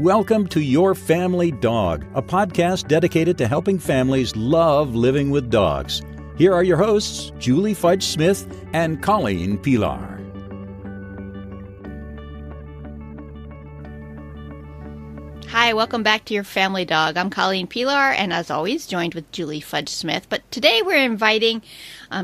welcome to Your Family Dog, a podcast dedicated to helping families love living with dogs. Here are your hosts, Julie Fudge Smith and Colleen Pelar. Hi, welcome back to Your Family Dog. I'm Colleen Pelar, and as always, joined with Julie Fudge Smith. But today we're inviting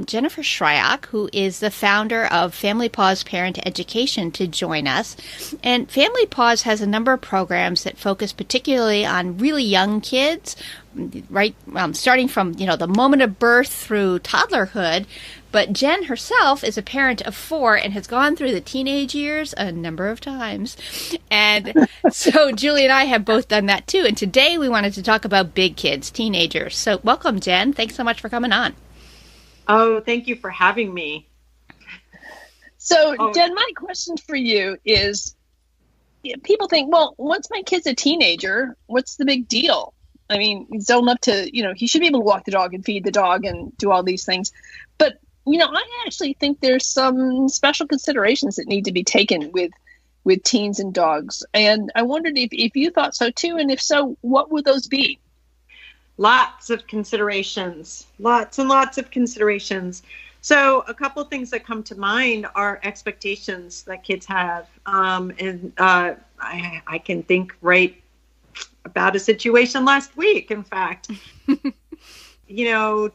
Jennifer Shryock, who is the founder of Family Paws Parent Education, to join us. And Family Paws has a number of programs that focus particularly on really young kids, right? Starting from, the moment of birth through toddlerhood. But Jen herself is a parent of 4 and has gone through the teenage years a number of times. And so Julie and I have both done that too. And today we wanted to talk about big kids, teenagers. So welcome, Jen. Thanks so much for coming on. Oh, thank you for having me. So, Jen, my question for you is, people think, well, once my kid's a teenager, what's the big deal? I mean, he's old enough to, he should be able to walk the dog and feed the dog and do all these things. But I actually think there's some special considerations that need to be taken with teens and dogs. And I wondered if you thought so too. And if so, what would those be? Lots of considerations, lots and lots of considerations. So a couple of things that come to mind are expectations that kids have. I can think right about a situation last week, in fact.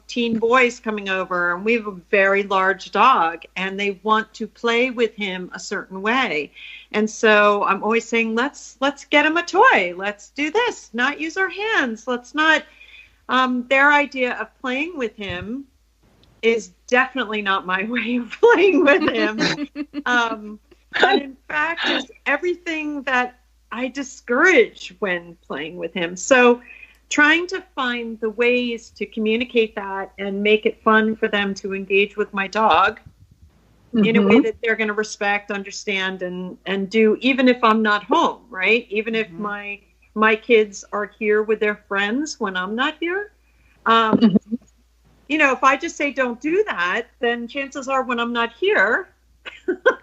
Teen boys coming over, and we have a very large dog, and they want to play with him a certain way. And so I'm always saying, let's get him a toy. Let's do this, not use our hands. Let's not, their idea of playing with him is definitely not my way of playing with him. And in fact, is everything that I discourage when playing with him. So trying to find the ways to communicate that and make it fun for them to engage with my dog in a way that they're going to respect, understand, and do, even if I'm not home, right? Even if my kids are here with their friends when I'm not here. If I just say don't do that, then chances are when I'm not here,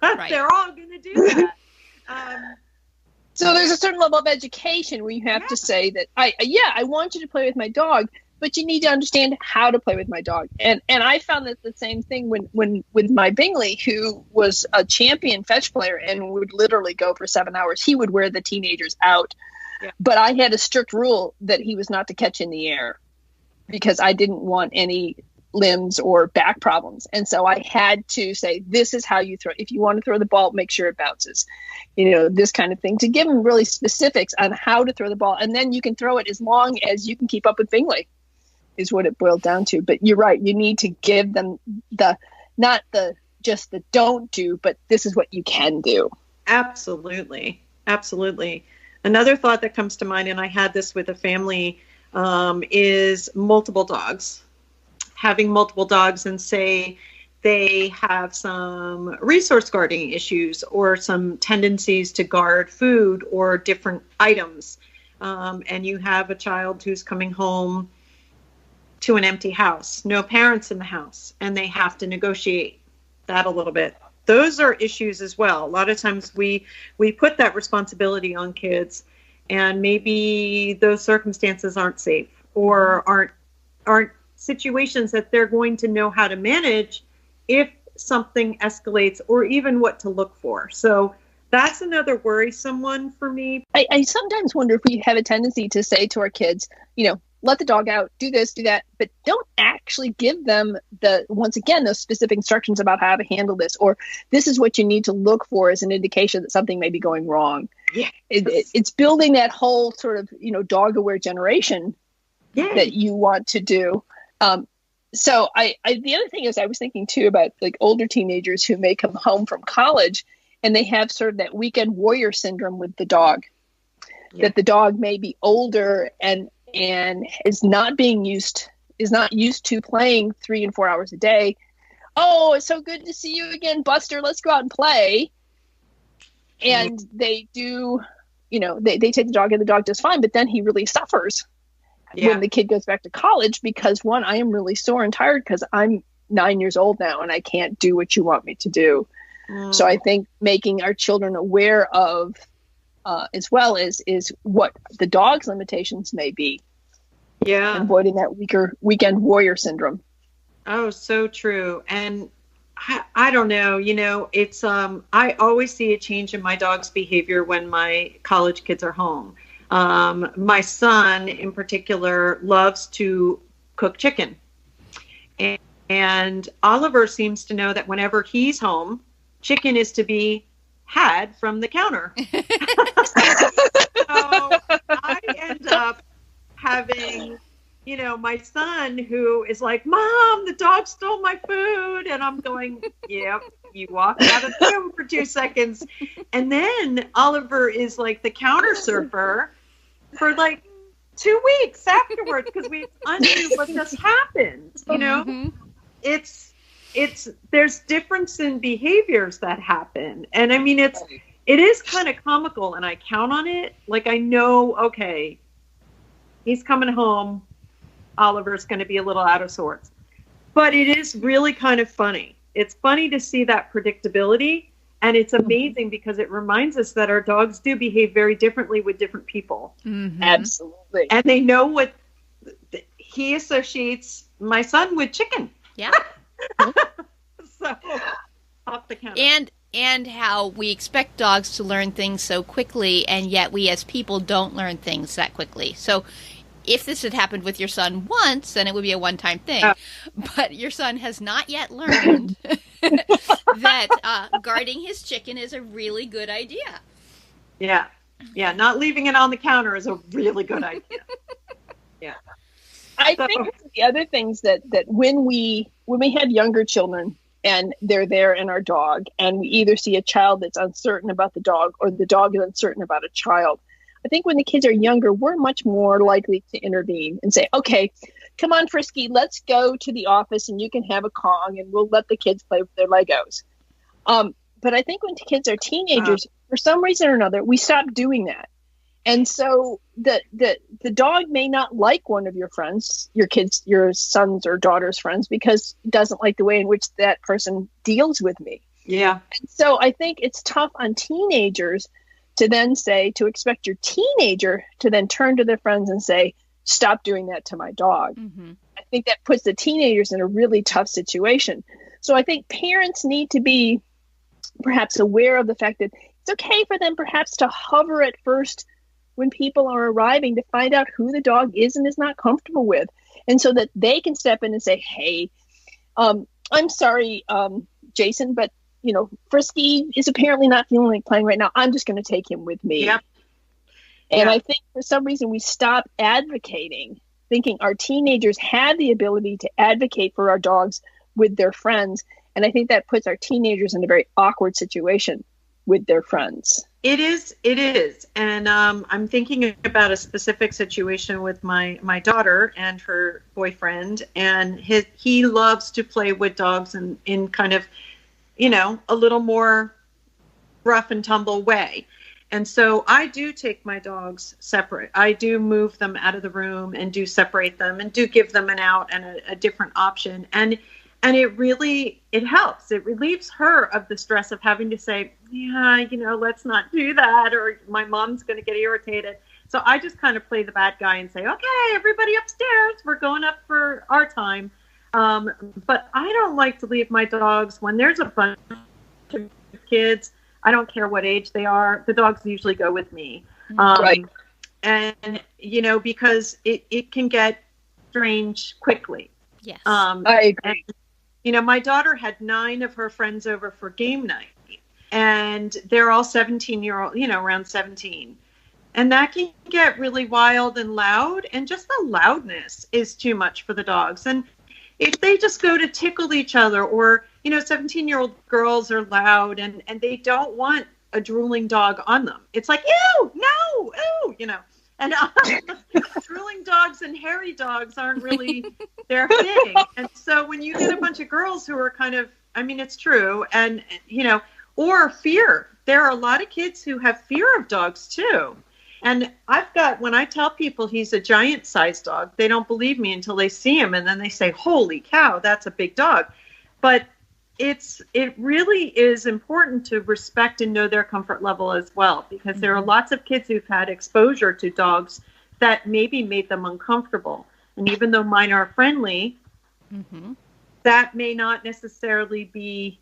right, they're all going to do that. So there's a certain level of education where you have to say that, I want you to play with my dog, but you need to understand how to play with my dog. And I found that the same thing when with my Bingley, who was a champion fetch player and would literally go for 7 hours. He would wear the teenagers out. Yeah. But I had a strict rule that he was not to catch in the air because I didn't want any limbs or back problems. And so I had to say, this is how you throw. If you want to throw the ball, make sure it bounces, this kind of thing, to give them really specifics on how to throw the ball. And then you can throw it as long as you can keep up with Bingley is what it boiled down to. But you're right. You need to give them not just the don't do, but this is what you can do. Absolutely. Absolutely. Another thought that comes to mind, and I had this with a family, is multiple dogs. Having multiple dogs, and say they have some resource guarding issues or some tendencies to guard food or different items. And you have a child who's coming home to an empty house, no parents in the house, and they have to negotiate that a little bit. Those are issues as well. A lot of times we put that responsibility on kids, and maybe those circumstances aren't safe or aren't situations that they're going to know how to manage if something escalates, or even what to look for. So that's another worrisome one for me. I sometimes wonder if we have a tendency to say to our kids, let the dog out, do this, do that, but don't actually give them once again, those specific instructions about how to handle this, or this is what you need to look for as an indication that something may be going wrong. Yeah. It's building that whole sort of, dog aware generation that you want to do. So the other thing is, I was thinking too about like older teenagers who may come home from college and they have sort of that weekend warrior syndrome with the dog, that the dog may be older and is not used to playing 3 and 4 hours a day. Oh, it's so good to see you again, Buster. Let's go out and play. And they do, they take the dog and the dog does fine, but then he really suffers when the kid goes back to college because, one, I am really sore and tired because I'm 9 years old now and I can't do what you want me to do. So I think making our children aware of as well is what the dog's limitations may be. Yeah. And avoiding that weekend warrior syndrome. Oh, so true. And I don't know, it's, I always see a change in my dog's behavior when my college kids are home. My son in particular loves to cook chicken. And Oliver seems to know that whenever he's home, chicken is to be had from the counter. So I end up having, my son who is like, Mom, the dog stole my food. And I'm going, yep, you walk out of the room for 2 seconds. And then Oliver is like the counter surfer for like 2 weeks afterwards because we unknew what just happened. Mm-hmm. There's difference in behaviors that happen. And I mean, it is kind of comical, and I count on it. Like, I know, okay, he's coming home. Oliver's going to be a little out of sorts. But it is really kind of funny. It's funny to see that predictability, and it's amazing because it reminds us that our dogs do behave very differently with different people. Mm-hmm. Absolutely. And they know what he associates my son with chicken. Yeah. So, off the counter. And how we expect dogs to learn things so quickly, and yet we as people don't learn things that quickly. So if this had happened with your son once, then it would be a one-time thing. But your son has not yet learned that guarding his chicken is a really good idea. Yeah. Yeah, not leaving it on the counter is a really good idea. Yeah. I think the other things that when we have younger children and they're there in our dog, and we either see a child that's uncertain about the dog or the dog is uncertain about a child, I think when the kids are younger, we're much more likely to intervene and say, okay, come on, Frisky, let's go to the office and you can have a Kong and we'll let the kids play with their Legos. But I think when the kids are teenagers, for some reason or another, we stop doing that. And so the dog may not like one of your friends, your son's or daughter's friends, because it doesn't like the way in which that person deals with me. Yeah. And so I think it's tough on teenagers to then to expect your teenager to then turn to their friends and say, stop doing that to my dog. Mm-hmm. I think that puts the teenagers in a really tough situation. So I think parents need to be perhaps aware of the fact that it's okay for them perhaps to hover at first when people are arriving to find out who the dog is and is not comfortable with. And so that they can step in and say, hey, I'm sorry, Jason, but Frisky is apparently not feeling like playing right now. I'm just going to take him with me. Yep. And I think for some reason we stop advocating, thinking our teenagers have the ability to advocate for our dogs with their friends. And I think that puts our teenagers in a very awkward situation with their friends. It is. And I'm thinking about a specific situation with my daughter and her boyfriend. And he loves to play with dogs in kind of, a little more rough and tumble way. And so I do take my dogs separate. I do move them out of the room and do separate them and do give them an out and a different option. And it helps. It relieves her of the stress of having to say, yeah, let's not do that, or my mom's going to get irritated. So I just kind of play the bad guy and say, okay, everybody upstairs, we're going up for our time. But I don't like to leave my dogs when there's a bunch of kids. I don't care what age they are. The dogs usually go with me. Right. And, because it can get strange quickly. Yes. I agree. And, my daughter had 9 of her friends over for game night. And they're all 17-year-old, around 17. And that can get really wild and loud. And just the loudness is too much for the dogs. And if they just go to tickle each other, or, 17-year-old girls are loud and they don't want a drooling dog on them. It's like, ew, no, ew, And drooling dogs and hairy dogs aren't really their thing. And so when you get a bunch of girls who are kind of, it's true. And, or fear. There are a lot of kids who have fear of dogs too. And when I tell people he's a giant-sized dog, they don't believe me until they see him. And then they say, holy cow, that's a big dog. But it really is important to respect and know their comfort level as well, because there are lots of kids who've had exposure to dogs that maybe made them uncomfortable. And even though mine are friendly, that may not necessarily be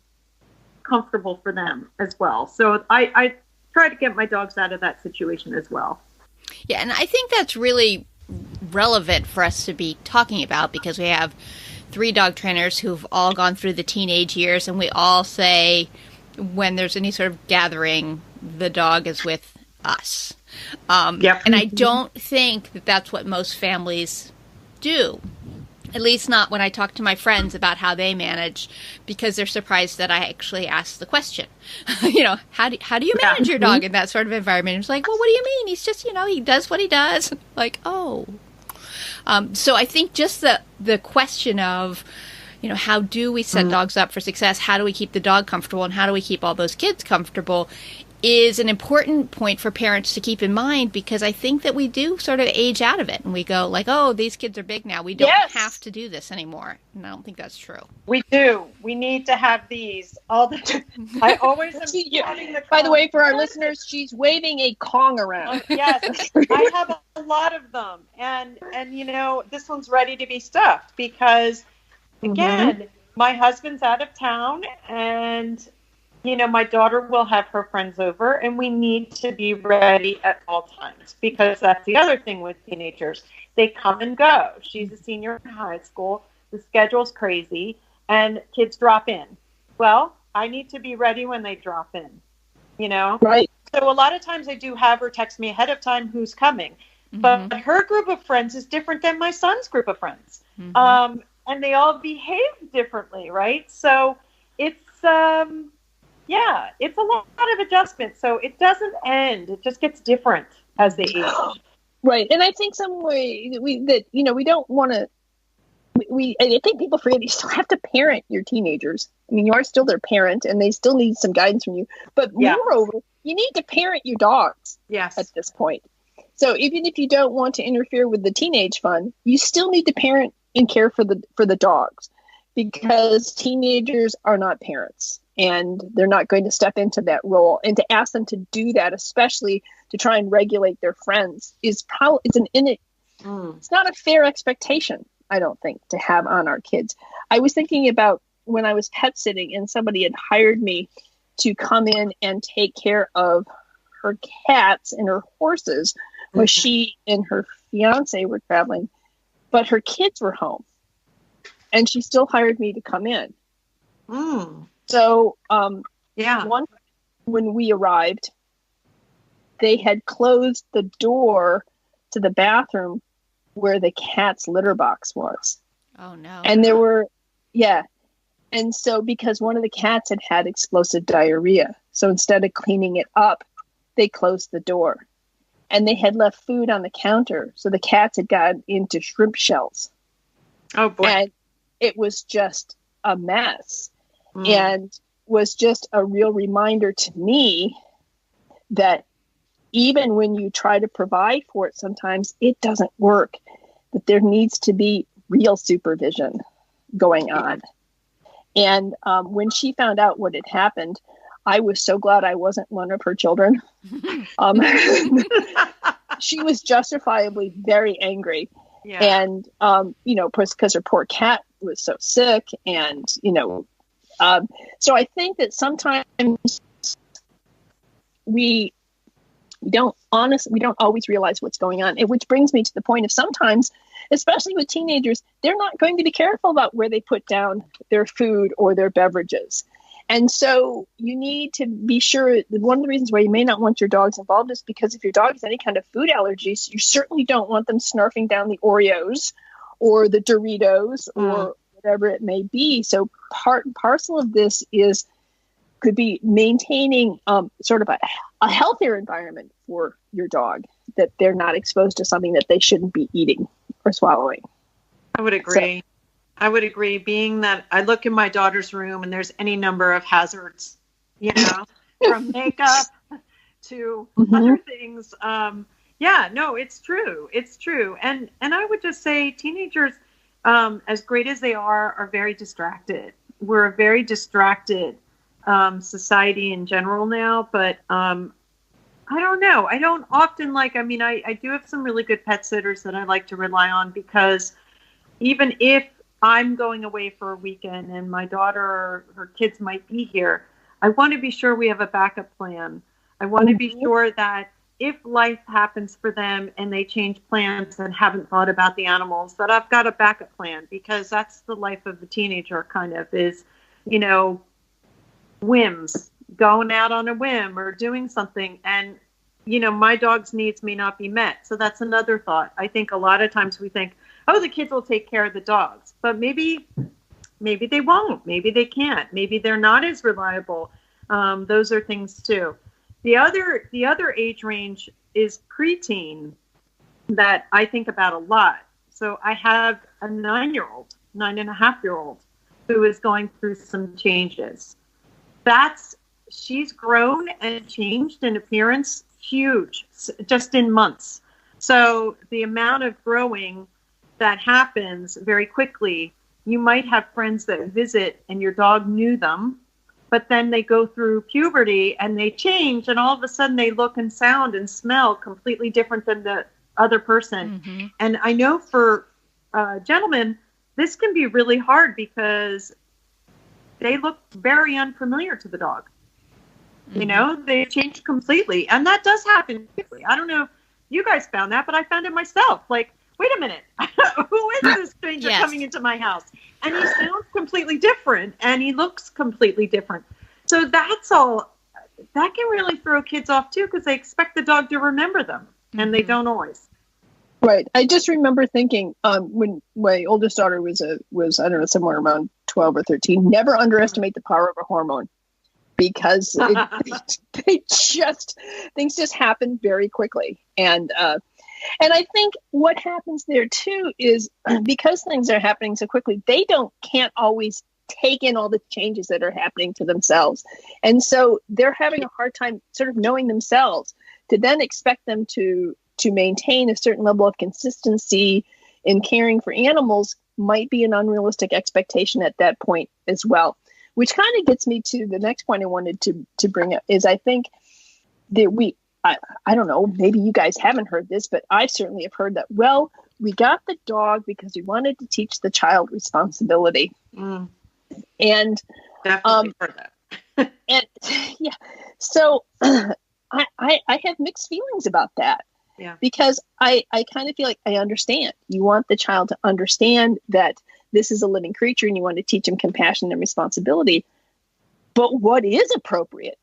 comfortable for them as well. So I try to get my dogs out of that situation as well. Yeah, and I think that's really relevant for us to be talking about, because we have 3 dog trainers who've all gone through the teenage years, and we all say when there's any sort of gathering, the dog is with us. And I don't think that that's what most families do. At least not when I talk to my friends about how they manage, because they're surprised that I actually ask the question. How do you manage your dog in that sort of environment? It's like, well, what do you mean? He's just, he does what he does. Like, oh. So I think just the question of, how do we set dogs up for success? How do we keep the dog comfortable? And how do we keep all those kids comfortable is an important point for parents to keep in mind, because I think that we do sort of age out of it and we go like, oh, these kids are big now. We don't have to do this anymore. And I don't think that's true. We do. We need to have these all the time. I always am having the By the way, for our listeners, she's waving a Kong around. Yes, I have a lot of them. And this one's ready to be stuffed because, again, my husband's out of town and my daughter will have her friends over, and we need to be ready at all times, because that's the other thing with teenagers. They come and go. She's a senior in high school. The schedule's crazy, and kids drop in. Well, I need to be ready when they drop in, Right. So a lot of times I do have her text me ahead of time who's coming. But her group of friends is different than my son's group of friends. And they all behave differently, right? So it's... it's a lot of adjustment. So it doesn't end. It just gets different as they age. Right. And I think some way we don't want to, I think people forget you still have to parent your teenagers. I mean, you are still their parent and they still need some guidance from you. But moreover, you need to parent your dogs at this point. So even if you don't want to interfere with the teenage fun, you still need to parent and care for the dogs, because teenagers are not parents. And they're not going to step into that role. And to ask them to do that, especially to try and regulate their friends, it's not a fair expectation, I don't think, to have on our kids. I was thinking about when I was pet sitting and somebody had hired me to come in and take care of her cats and her horses when she and her fiance were traveling, but her kids were home. And she still hired me to come in. So, when we arrived, they had closed the door to the bathroom where the cat's litter box was. Oh, no. And and so because one of the cats had explosive diarrhea, so instead of cleaning it up, they closed the door. And they had left food on the counter, so the cats had gotten into shrimp shells. Oh, boy. And it was just a mess. And was just a real reminder to me that even when you try to provide for it, sometimes it doesn't work, that there needs to be real supervision going on. And when she found out what had happened, I was so glad I wasn't one of her children. She was justifiably very angry. And, because her poor cat was so sick and, so I think that sometimes we don't always realize what's going on. And which brings me to the point of sometimes, especially with teenagers, they're not going to be careful about where they put down their food or their beverages. And so you need to be sure that one of the reasons why you may not want your dogs involved is because if your dog has any kind of food allergies, you certainly don't want them snarfing down the Oreos or the Doritos or whatever it may be. So part and parcel of this could be maintaining sort of a healthier environment for your dog, that they're not exposed to something that they shouldn't be eating or swallowing. I would agree. I would agree, being that I look in my daughter's room and there's any number of hazards, from makeup to other things. It's true. It's true. And I would just say teenagers, as great as they are very distracted. we're a very distracted society in general now, but I don't know. I don't often I do have some really good pet sitters that I like to rely on, because even if I'm going away for a weekend and my daughter or her kids might be here, I want to be sure we have a backup plan. I want to be sure that if life happens for them and they change plans and haven't thought about the animals, that I've got a backup plan, because that's the life of a teenager, kind of, is, whims, going out on a whim or doing something. And, my dog's needs may not be met. So that's another thought. I think a lot of times we think, oh, the kids will take care of the dogs, but maybe they won't. Maybe they can't. Maybe they're not as reliable. Those are things too. The other age range is preteen that I think about a lot. So I have a 9.5-year-old, who is going through some changes. She's grown and changed in appearance, huge, just in months. So the amount of growing that happens very quickly, you might have friends that visit and your dog knew them, but then they go through puberty and they change, and all of a sudden they look and sound and smell completely different than the other person. Mm-hmm. And I know for gentlemen, this can be really hard because they look very unfamiliar to the dog. Mm-hmm. They change completely. And that does happen quickly. I don't know if you guys found that, but I found it myself. Like, wait a minute, who is this stranger coming into my house? And he sounds completely different, and he looks completely different. So that's all. That can really throw kids off too, because they expect the dog to remember them, and they don't always. Right. I just remember thinking when my oldest daughter was I don't know, somewhere around 12 or 13. Never underestimate the power of a hormone, because things just happen very quickly. And I think what happens there too is, because things are happening so quickly, they can't always take in all the changes that are happening to themselves. And so they're having a hard time sort of knowing themselves, to then expect them to maintain a certain level of consistency in caring for animals might be an unrealistic expectation at that point as well. Which kind of gets me to the next point I wanted to bring up, is I think that I don't know, maybe you guys haven't heard this, but I certainly have heard that, well, we got the dog because we wanted to teach the child responsibility. Mm. And definitely heard that. And yeah, so I have mixed feelings about that. Yeah. Because I kind of feel like I understand. You want the child to understand that this is a living creature and you want to teach him compassion and responsibility. But what is appropriate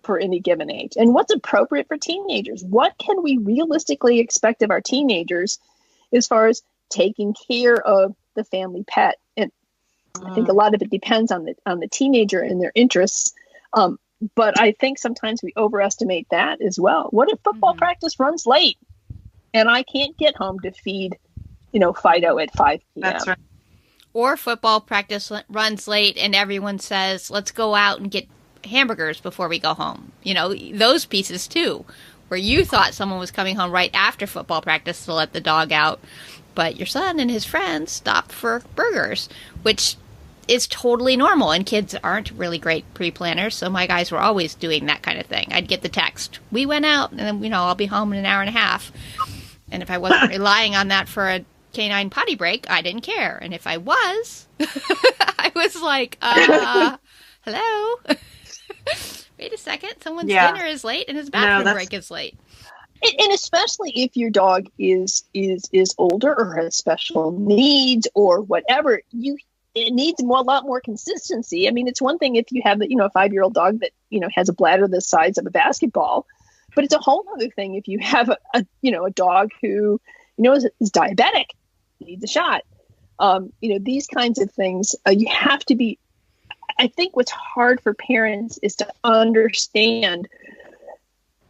for any given age? And what's appropriate for teenagers? What can we realistically expect of our teenagers as far as taking care of the family pet? And I think a lot of it depends on the teenager and their interests. But I think sometimes we overestimate that as well. What if football practice runs late and I can't get home to feed, Fido at 5 p.m.? That's right. Or football practice runs late and everyone says, let's go out and get hamburgers before we go home. Those pieces too, where you thought someone was coming home right after football practice to let the dog out, but your son and his friends stopped for burgers, which is totally normal. And kids aren't really great pre-planners, so my guys were always doing that kind of thing. I'd get the text, we went out, and then, I'll be home in an hour and a half. And if I wasn't relying on that for a canine potty break, I didn't care. And if I was, I was like, hello? Wait a second, someone's dinner is late and his bathroom break is late. And especially if your dog is older or has special needs or whatever, it needs a lot more consistency. I mean, it's one thing if you have a 5-year-old dog that has a bladder the size of a basketball, but it's a whole other thing if you have a dog who is diabetic, needs a shot. These kinds of things, you have to be. I think what's hard for parents is to understand,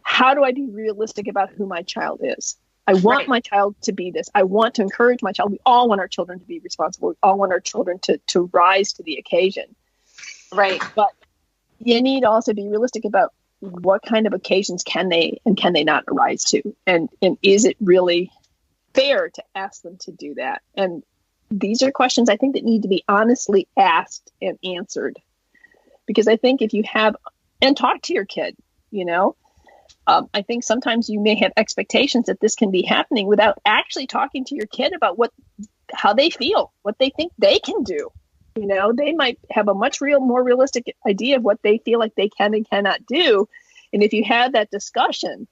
how do I be realistic about who my child is? I want my child to be this. I want to encourage my child. We all want our children to be responsible. We all want our children to rise to the occasion. Right. But you need to also be realistic about what kind of occasions can they not rise to? And is it really fair to ask them to do that? And these are questions I think that need to be honestly asked and answered. Because I think if you have, and talk to your kid, I think sometimes you may have expectations that this can be happening without actually talking to your kid about how they feel, what they think they can do. They might have a much more realistic idea of what they feel like they can and cannot do. And if you have that discussion,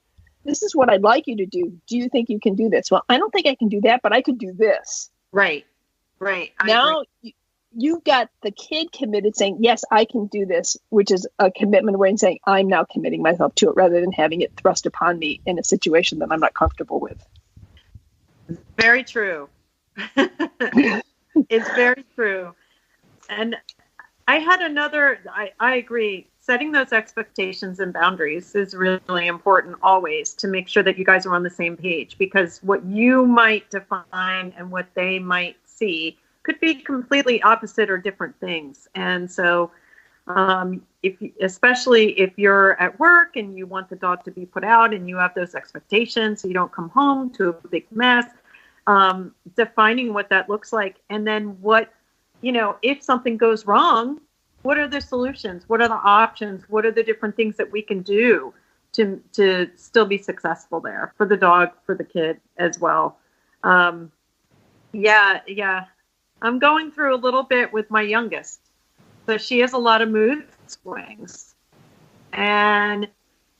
this is what I'd like you to do. Do you think you can do this? Well, I don't think I can do that, but I could do this. Right. Now you've got the kid committed saying, yes, I can do this, which is a commitment way in saying, I'm now committing myself to it rather than having it thrust upon me in a situation that I'm not comfortable with. Very true. It's very true. And I had I agree. Setting those expectations and boundaries is really important always to make sure that you guys are on the same page, because what you might define and what they might see could be completely opposite or different things. And so especially if you're at work and you want the dog to be put out and you have those expectations, so you don't come home to a big mess, defining what that looks like. And then if something goes wrong, what are the solutions? What are the options? What are the different things that we can do to still be successful there for the dog, for the kid as well? Yeah. I'm going through a little bit with my youngest. So she has a lot of mood swings. And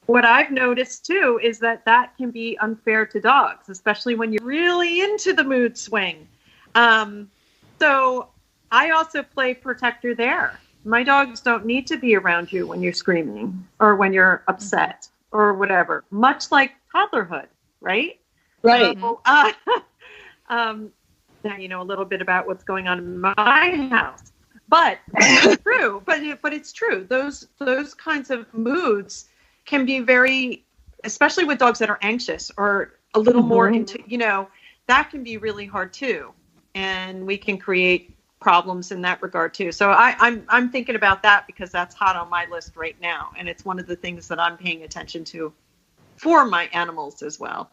what I've noticed too is that can be unfair to dogs, especially when you're really into the mood swing. So I also play protector there. My dogs don't need to be around you when you're screaming or when you're upset or whatever, much like toddlerhood, right? Right. So, now you know a little bit about what's going on in my house, but it's true. But it's true. Those kinds of moods can be very, especially with dogs that are anxious or a little more into, that can be really hard too, and we can create problems in that regard too. So I'm thinking about that because that's hot on my list right now, and it's one of the things that I'm paying attention to for my animals as well.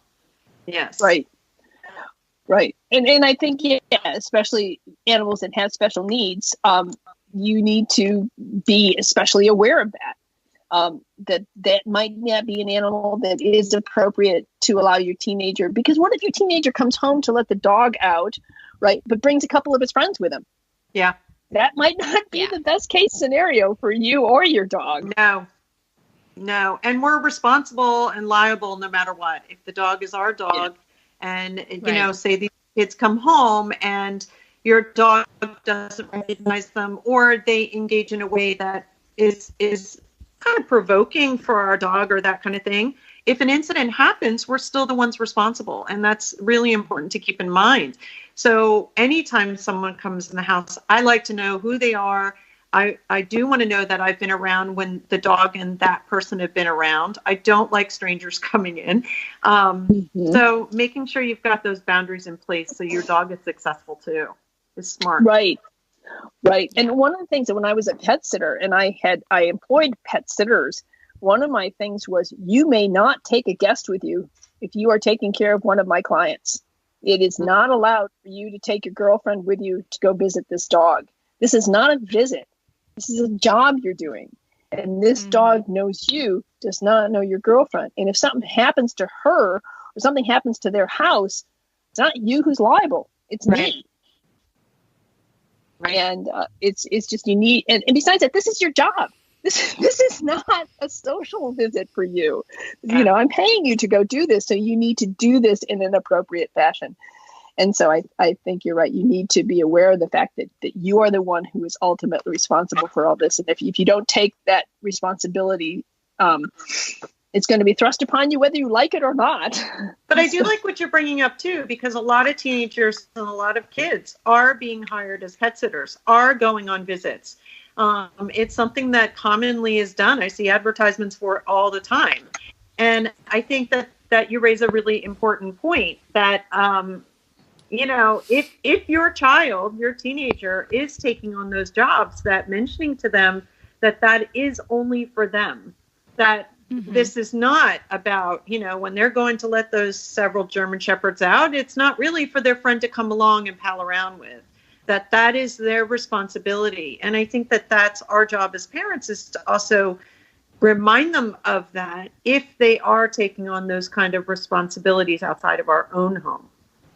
Yes. Right. And I think, especially animals that have special needs, you need to be especially aware of that. That might not be an animal that is appropriate to allow your teenager, because what if your teenager comes home to let the dog out, right, but brings a couple of his friends with him? Yeah. That might not be the best case scenario for you or your dog. No. And we're responsible and liable no matter what. If the dog is our dog, and, say these kids come home and your dog doesn't recognize them, or they engage in a way that is kind of provoking for our dog or that kind of thing. If an incident happens, we're still the ones responsible. And that's really important to keep in mind. So anytime someone comes in the house, I like to know who they are. I do want to know that I've been around when the dog and that person have been around. I don't like strangers coming in. So making sure you've got those boundaries in place so your dog is successful too is smart. Right. And one of the things that when I was a pet sitter and I employed pet sitters, one of my things was, you may not take a guest with you if you are taking care of one of my clients. It is not allowed for you to take your girlfriend with you to go visit this dog. This is not a visit. This is a job you're doing. And this dog knows you, does not know your girlfriend. And if something happens to her or something happens to their house, it's not you who's liable. It's me. Right. And it's just, you need, and besides that, this is your job. This is not a social visit for you. I'm paying you to go do this, so you need to do this in an appropriate fashion. And so I think you're right. You need to be aware of the fact that you are the one who is ultimately responsible for all this. And if you don't take that responsibility, it's going to be thrust upon you whether you like it or not. But I do like what you're bringing up too, because a lot of teenagers and a lot of kids are being hired as pet sitters, are going on visits. It's something that commonly is done. I see advertisements for it all the time. And I think that you raise a really important point that, if your child, your teenager is taking on those jobs, that mentioning to them that is only for them, that this is not about, when they're going to let those several German Shepherds out, it's not really for their friend to come along and pal around with. that is their responsibility. And I think that that's our job as parents, is to also remind them of that if they are taking on those kind of responsibilities outside of our own home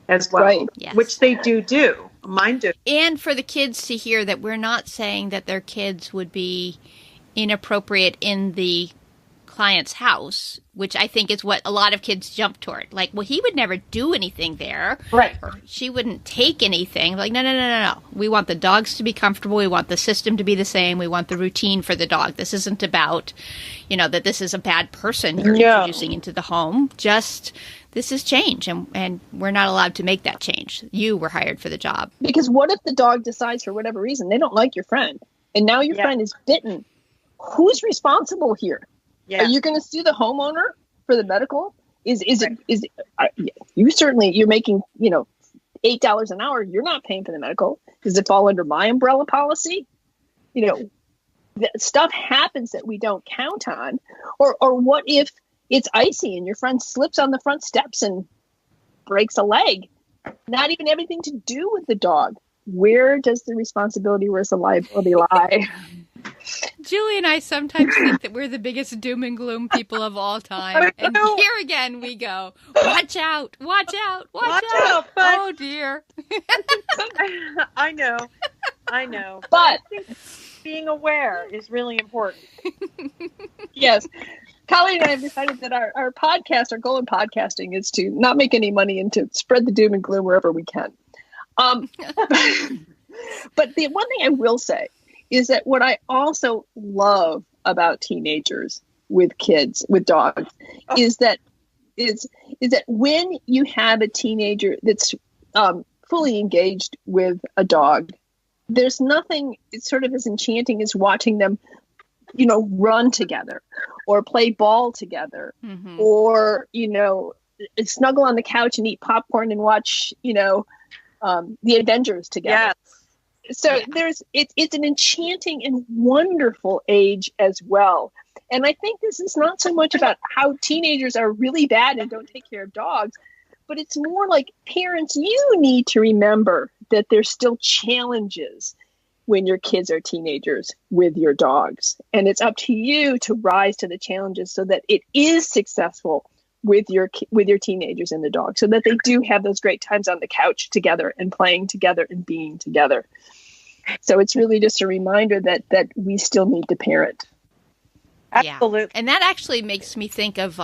as well, Right. Yes. which they do. Mine do. And for the kids to hear that we're not saying that their kids would be inappropriate in the client's house, which I think is what a lot of kids jump toward. Like, well, he would never do anything there. Right. Or she wouldn't take anything. Like, no. We want the dogs to be comfortable. We want the system to be the same. We want the routine for the dog. This isn't about, that this is a bad person you're introducing into the home. Just, this is change. And we're not allowed to make that change. You were hired for the job. Because what if the dog decides for whatever reason they don't like your friend, and now your friend is bitten? Who's responsible here? Yeah. Are you going to sue the homeowner for the medical? You're making, $8 an hour. You're not paying for the medical. Does it fall under my umbrella policy? Stuff happens that we don't count on. Or what if it's icy and your friend slips on the front steps and breaks a leg? Not even everything to do with the dog. Where does the responsibility, where's the liability lie? Julie and I sometimes think that we're the biggest doom and gloom people of all time. And here again we go. Watch out. Watch out. Watch out. Oh, dear. I know. But I think being aware is really important. Yes. Colleen and I have decided that our podcast, our goal in podcasting, is to not make any money and to spread the doom and gloom wherever we can. But the one thing I will say is that what I also love about teenagers with kids, with dogs, is that when you have a teenager that's fully engaged with a dog, there's nothing sort of as enchanting as watching them, run together or play ball together, or, snuggle on the couch and eat popcorn and watch, the Avengers together. Yes. So it's an enchanting and wonderful age as well. And I think this is not so much about how teenagers are really bad and don't take care of dogs, but it's more like, parents, you need to remember that there's still challenges when your kids are teenagers with your dogs. And it's up to you to rise to the challenges so that it is successful with your teenagers and the dog, so that they do have those great times on the couch together and playing together and being together. So it's really just a reminder that we still need to parent. Absolutely. Yeah. And that actually makes me think of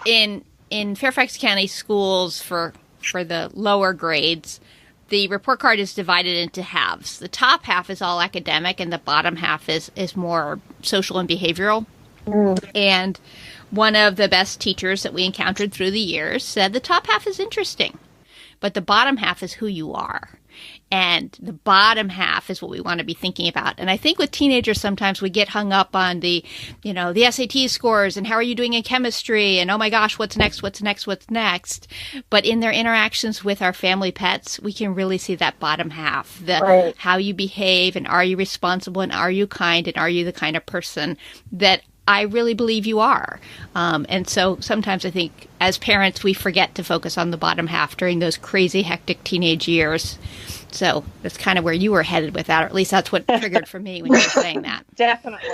in Fairfax County schools for the lower grades, the report card is divided into halves. The top half is all academic and the bottom half is more social and behavioral. And one of the best teachers that we encountered through the years said the top half is interesting, but the bottom half is who you are. And the bottom half is what we want to be thinking about. And I think with teenagers, sometimes we get hung up on the SAT scores and how are you doing in chemistry? And oh my gosh, what's next? But in their interactions with our family pets, we can really see that bottom half, how you behave and are you responsible and are you kind and are you the kind of person that I really believe you are. And so sometimes I think as parents, we forget to focus on the bottom half during those crazy, hectic teenage years. So that's kind of where you were headed with that, or at least that's what triggered for me when you were saying that. Definitely.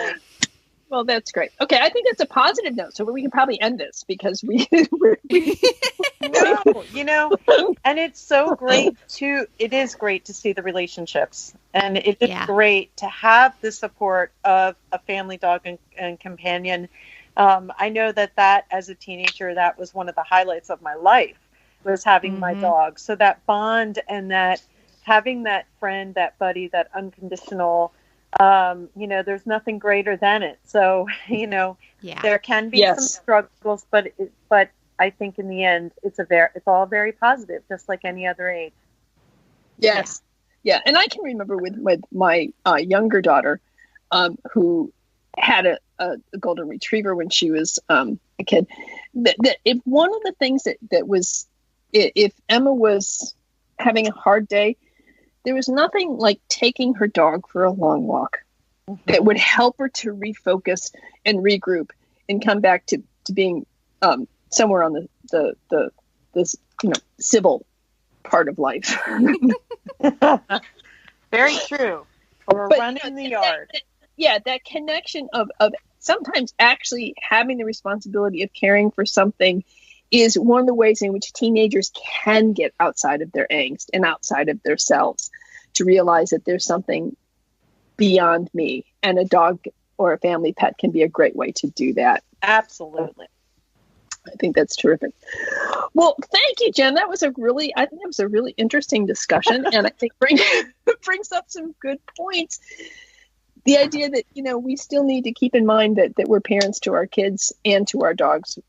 Well, that's great. Okay, I think that's a positive note, so we can probably end this because we No, and it's so great it is great to see the relationships, and it is great to have the support of a family dog and companion. I know that as a teenager, that was one of the highlights of my life, was having my dog. So that bond and that having that friend, that buddy, that unconditional, there's nothing greater than it. So, there can be some struggles, but I think in the end, it's all very positive, just like any other age. Yes. Yeah. And I can remember with my younger daughter, who had a golden retriever when she was a kid, that if one of the things that was, if Emma was having a hard day, there was nothing like taking her dog for a long walk that would help her to refocus and regroup and come back to being somewhere on the civil part of life. Very true. Or But, run in the yard. That connection of sometimes actually having the responsibility of caring for something is one of the ways in which teenagers can get outside of their angst and outside of themselves, to realize that there's something beyond me, and a dog or a family pet can be a great way to do that. Absolutely. I think that's terrific. Well, thank you, Jen. I think that was a really interesting discussion, and I think brings up some good points. The idea that, we still need to keep in mind that we're parents to our kids and to our dogs,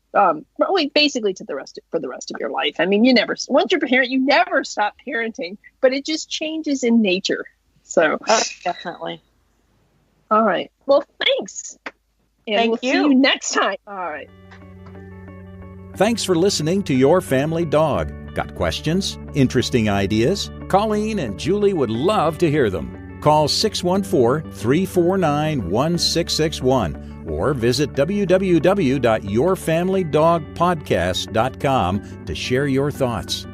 basically for the rest of your life. I mean, once you're a parent, you never stop parenting, but it just changes in nature. So definitely. All right. Well, thanks. And we'll see you next time. All right. Thanks for listening to Your Family Dog. Got questions? Interesting ideas? Colleen and Julie would love to hear them. Call 614-349-1661 or visit www.yourfamilydogpodcast.com to share your thoughts.